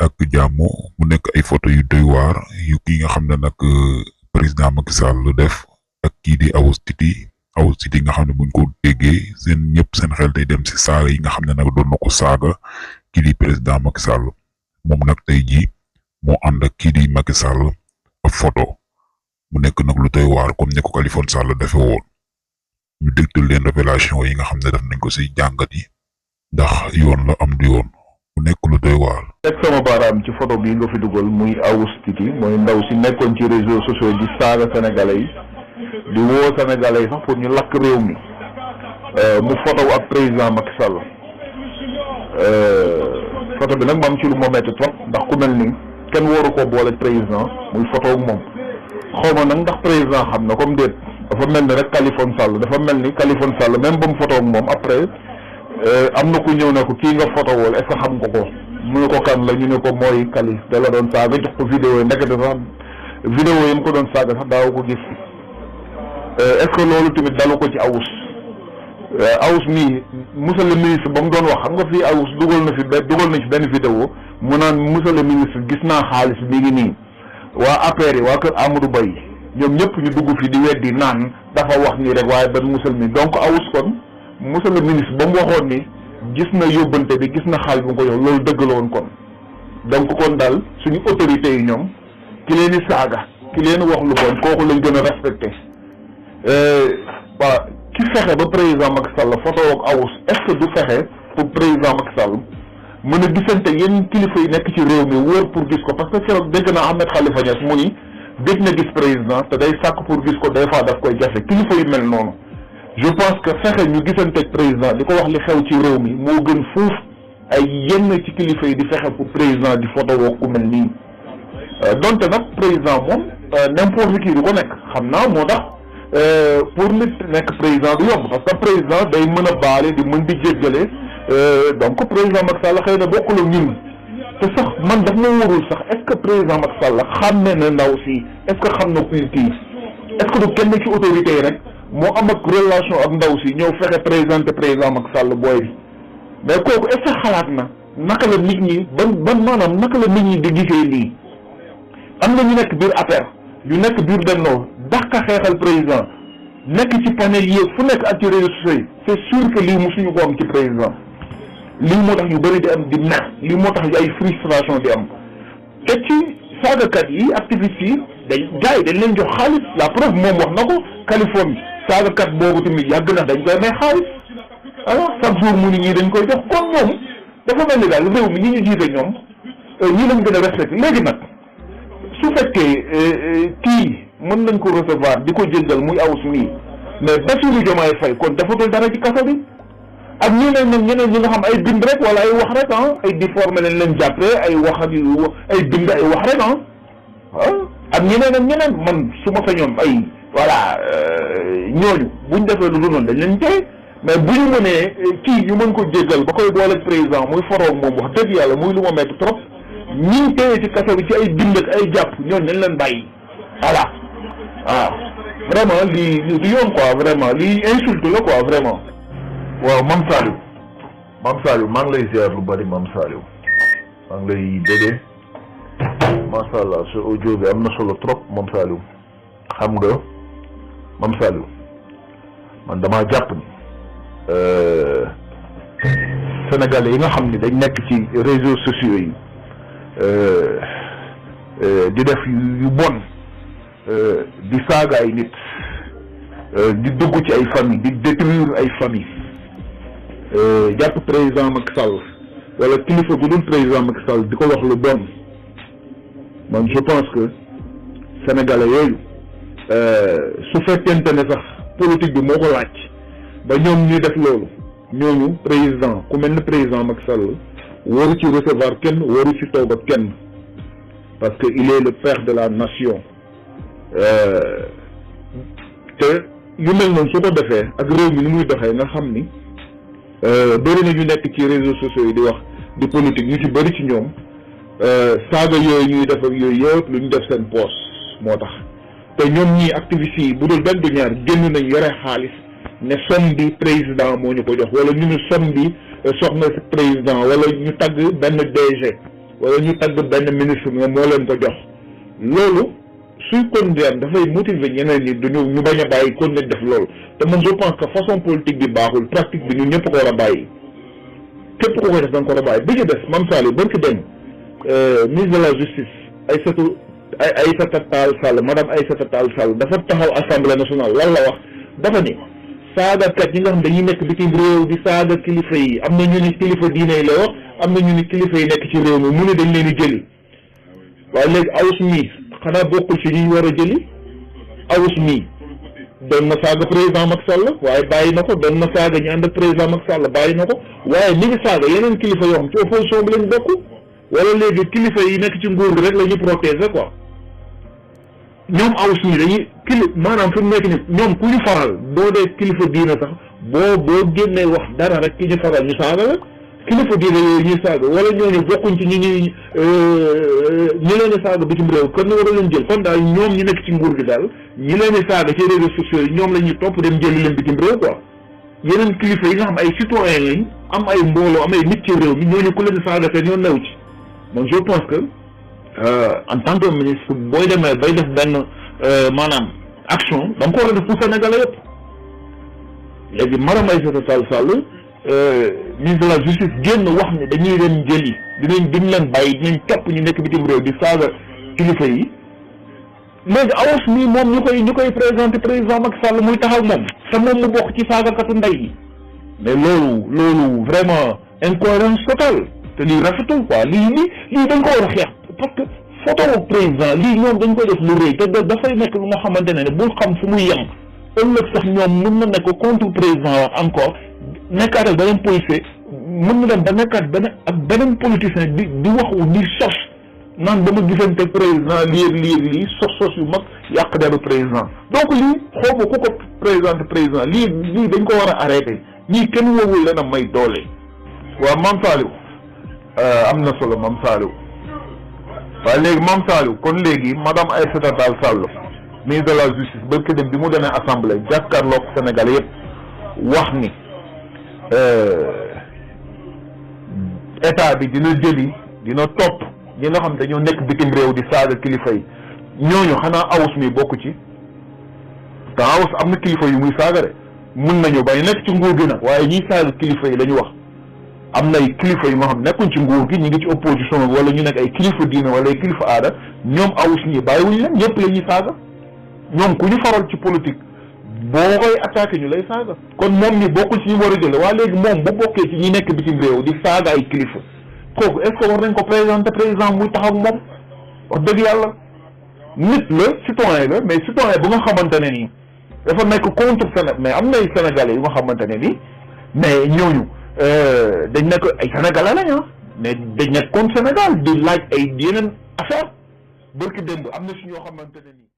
ak jàmm mu nekk ay photo yu doy waar yu ki nga xam ne nag président Macky Sall lu def ak kii di Awoush Tity nga xam ne buñ ko déggee seen ñëpp seen xel day dem si saaga yi nga xam ne nag doon na ko saaga kii di président Macky Sall moom nag tey jii moo ànd ak kii di Macky Sall ab photo mu nekk nag lu doy waar comme ni ko Khalifa Sall defee woon ñu dégtal leen révélation yi nga xam ne def nañ ko si jàngat yi ndax yoon la am du yoon mu nekk lu doy waar. teg sama baaraam ci photo bii nga fi dugal muy Awoush Tity mooy ndaw si nekkoon ci réseaux sociaux di saaga sénégalais yi di woo sénégalais yi sax pour ñu lakk réew mi mu photo ak président Macky Sall photo bi nag ma am ci lu ma metti trop ndax ku mel ni kenn waru ko boole président muy photo ak moom xaw ma nag ndax président xam na comme déet dafa mel ni rek Khalifa Sall dafa mel ni Khalifa Sall même ba mu photo ak moom après am na ku ñëw ne ko kii nga photo wool est-ce que xam nga ko mu ne ko kan la ñu ne ko mooy Kali da la doon saaga jox ko vidéo yi ndekete sax vidéo yi mu ko doon saaga sax daaw ko gis est-ce que loolu tamit dalu ko ci Awoush mii monsieur le ministre ba mu doon wax xam nga fii Awoush dugal na fi benn vidéo mu naan monsieur le ministre gis naa xaalis mi ngi nii waa APR yi waa kër Amadou Ba yi ñoom ñëpp ñu dugg fi di weddi naan dafa wax nii rek waaye ban monsieur mi donc Awoush kon monsieur le ministre ba mu waxoon ni gis na yóbbante bi gis na xaalis bu ko yow loolu dëgg la woon kon donc kon daal suñu autorités yi ñoom ki leen di saaga ki leen wax lu bon kooku lañ gën a respecté waaw ki fexe ba président Macky Sall photo ak Awoush est-ce que du fexe pour président Macky Sall mën a gisante yenn kilifa yi nekk ci réew mi wóor pour gis ko parce que keroog dégg naa Ahmed Khalifa Niass mu ni gëj na gis président te day sàkk pour gis ko des fois daf koy jafe kilifa yu mel noonu je pense que fexe ñu gisanteeg président di ko wax li xew ci réew mi moo gën fuuf ay yenn ci kilifa yi di fexe pour président di photo woo ku mel nii donte nag président moom n'importe qui du ko nekk xam naa moo tax pour nit nekk président du yomb parce que président day mën a baale di mën di jéggale donc président Macky Sall xëy na bokkul ak ñun te sax man daf ma wóorul sax est-ce que président Macky Sall xam ne na ndaw si est-ce que xam na kuy kii est-ce que du kenn ci autorité yi rek moo am ak relation ak ndaw si ñëw fexe présenté président Macky Sall booy bi mais kooku est-ce que xalaat na naka la nit ñi ban maanaam naka la nit ñi di gisee lii am na ñu nekk biir APR ñu nekk biir Benno dàqa xeexal président nekk ci panel yi fu nekk ak ci réseaux sociaux yi c'est sûr que lii musuñu ko am ci président lii moo tax yu bëri di am di mer lii moo tax ay frustration di am te ci saagakat yi activistes yi gars yi dañ leen jox xaalis la preuve moom wax na ko Californie saagakat boobu tamit yàgg na dañ koy may xaalis alors chaque jour mu ni ñii dañ koy jox kon moom dafa mel ni daal réew mi ñi ñu jiite ñoom ñii lañ gën a respecté léegi nag su fekkee kii mën nañ ko recevoir di ko jéggal muy Awoush mii mais Bassirou Diomaye Faye kon defatul dara ci kaso bi ak ñeneen ñi nga xam ay bind rek wala ay wax rek ay déformé leen jàppee ay wax ak ay bind ay wax rek ak ñeneen man su ma sañoon ay voilà ñooñu buñ defee lu dul noonu dañ leen tey mais bu ñu mënee kii ñu mën ko jéggal ba koy boole président muy foroog moom wax dëgg yàlla muy lu ma metti trop ñi téye ci kaso bi ci ay bind ak ay jàpp ñooñu dañ leen bàyyi voilà waaw vraiment lii du yoon quoi vraiment lii insulte la quoi vraiment. waaw Mame Saliou maa ngi lay ziar lu bari Mame Saliou maa ngi lay déggee macha allah sa audio bi am na solo trop Mame Saliou xam nga Mame Saliou man damaa jàpp ni Sénégalais yi nga xam ni dañ nekk ci réseaux sociaux yi di def yu bon di saaga ay nit di dugg ci ay famille di détruire ay famille jàpp président Macky Sall wala kilifa gu dul président Macky Sall di ko wax lu bon man je pense que sénégalais yooyu su fekkente ne sax politique bi moo ko laaj ba ñoom ñuy def loolu ñooñu président ku mel ne président Macky Sall waru ci recevoir kenn waru ci toog ak kenn parce que il est le père de la nation te yu mel noonu su ko defee ak réew mi ni muy doxee nga xam ni bëri na ñu nekk ci réseaux sociaux yi di wax di politique ñu ci bëri ci ñoom saaga yooyu ñuy def ak yooyu yëpp lu ñu def seen poche moo tax te ñoom ñii activistes yi bu dul benn du ñaar génn nañ yore xaalis ne somme bi président moo ñu ko jox wala ñu ne somme bi soxna si président wala ñu tagg benn DG wala ñu tagg benn ministre ne moo leen ko jox loolu suy continuer dafay motiver ñeneen ñi duñu ñu bañ a bàyyi continuer def loolu te man je pense que façon politique bi baaxul pratique bi ñun ñëpp ko war a bàyyi képp ku koy def da nga ko war a bàyyi bi ñu des Mame Saliou ba ki dem ministre de la justice Aïssata Tall Sall madame Aïssata Tall Sall dafa taxaw assemblée nationale lan la wax dafa ni saagakat yi nga xam dañuy nekk bitim réew di saaga kilifa yi am na ñu ni kilifa diine yi la wax am na ñu ni kilifa yi nekk ci réew mi mu ne dañ leen di jëli waaye léegi awus mii xanaa bokkul ci ñi war a jëli awus mii doon na saaga président Macky Sall waaye bàyyi na ko doon na saaga ñu ànd ak président Macky Sall bàyyi na ko waaye mi ngi saaga yeneen kilifa yoo xam ci opposition bi lañ bokk wala léegi kilifa yi nekk ci nguur gi rek la ñu protéger quoi ñoom awus mii dañuy maanaam fi mu nekk ni ñoom ku ñu faral boo dee kilifa diina sax boo génnee wax dara rek ki ñu faral ñu saaga la kilifa diina yooyu ñuy saaga wala ñooñu bokkuñ ci ñi leen di saaga bitim réew kon war a leen jël kon daal ñoom ñi nekk ci nguur gi daal ñi leen di saaga ci réseaux sociaux yi ñoom la ñuy topp dem jëli leen bitim réew quoi yeneen kilifa yi nga xam ay citoyen lañ am ay mbooloo am ay nit ci réew mi ñooñu ku leen di saaga seen yoon new ci man je pense que en tant que ministre booy demee bay def benn maanaam action da nga ko war a def pour Sénégalais yëpp léegi madame Aïssata Tall Sall ministre de la justice génn wax ne dañuy leen jëli duñ leen bàyyi dinañ topp ñu nekk bitim réew di saaga kilifa yi léegi awus mii moom ñu koy présenté président Macky Sall muy taxaw moom te moom mu bokk ci saagakatu ndey yi mais loolu vraiment incohérence totale te lii rafetul quoi lii dañ ko war a xeex parce que photo président lii ñoom dañ koy def lu rëy te dafay nekk lu nga xamante ne bul xam fu muy yem ëllëg sax ñoom mën na nekk contre président encore nekkaat ak beneen policier mën na dem ba nekkaat beneen politicien di waxu di sos naan dama gisante président lii sos yu mag yàq deru président donc lii xaw ma ku ko président lii dañ ko war a arrêté ñii kenn wowul leen a may doole. waaw Mame Saliou am na solo Mame Saliou waaye léegi Mame Saliou kon léegi madame Aïssata Tall Sall ministre de la justice barki dem bi mu demee assemblée jàkkaarloog Sénégal yëpp wax ni état bi dina topp ñi nga xam dañoo nekk bitim réew di saaga kilifa yi ñooñu xanaa awus mi bokk ci te awus am na kilifa yu muy saaga de mun nañu bay nekk ci nguur gi nag waaye ñiy saaga kilifa yi la ñu wax am na ay kilifa yu nga xam nekkuñ ci nguur gi ñu ngi ci opposition bi wala ñu nekk ay kilifa diine wala ay kilifa aada ñoom awus ñi bàyyiwuñu leen ñëpp la ñuy saaga ñoom ku ñu faral ci politique boo koy attaqué ñu lay saaga kon moom ni bokkul ci ñu war a jële waa léegi moom bu bokkee ci ñi nekk bitim réew di saaga ay kilifa kooku est-ce que war nañ ko présenter président muy taxaw moom wax dëgg yàlla nit la citoyen la mais citoyen bu nga xamante ne nii dafa nekk contre Sénégal mais am na ay sénégalais yu nga xamante ne nii mais ñooñu dañ nekk ay sénégalais lañ mais dañ nekk contre Sénégal di laaj ay yeneen affaire barki démb am na si ñoo xamante ne nii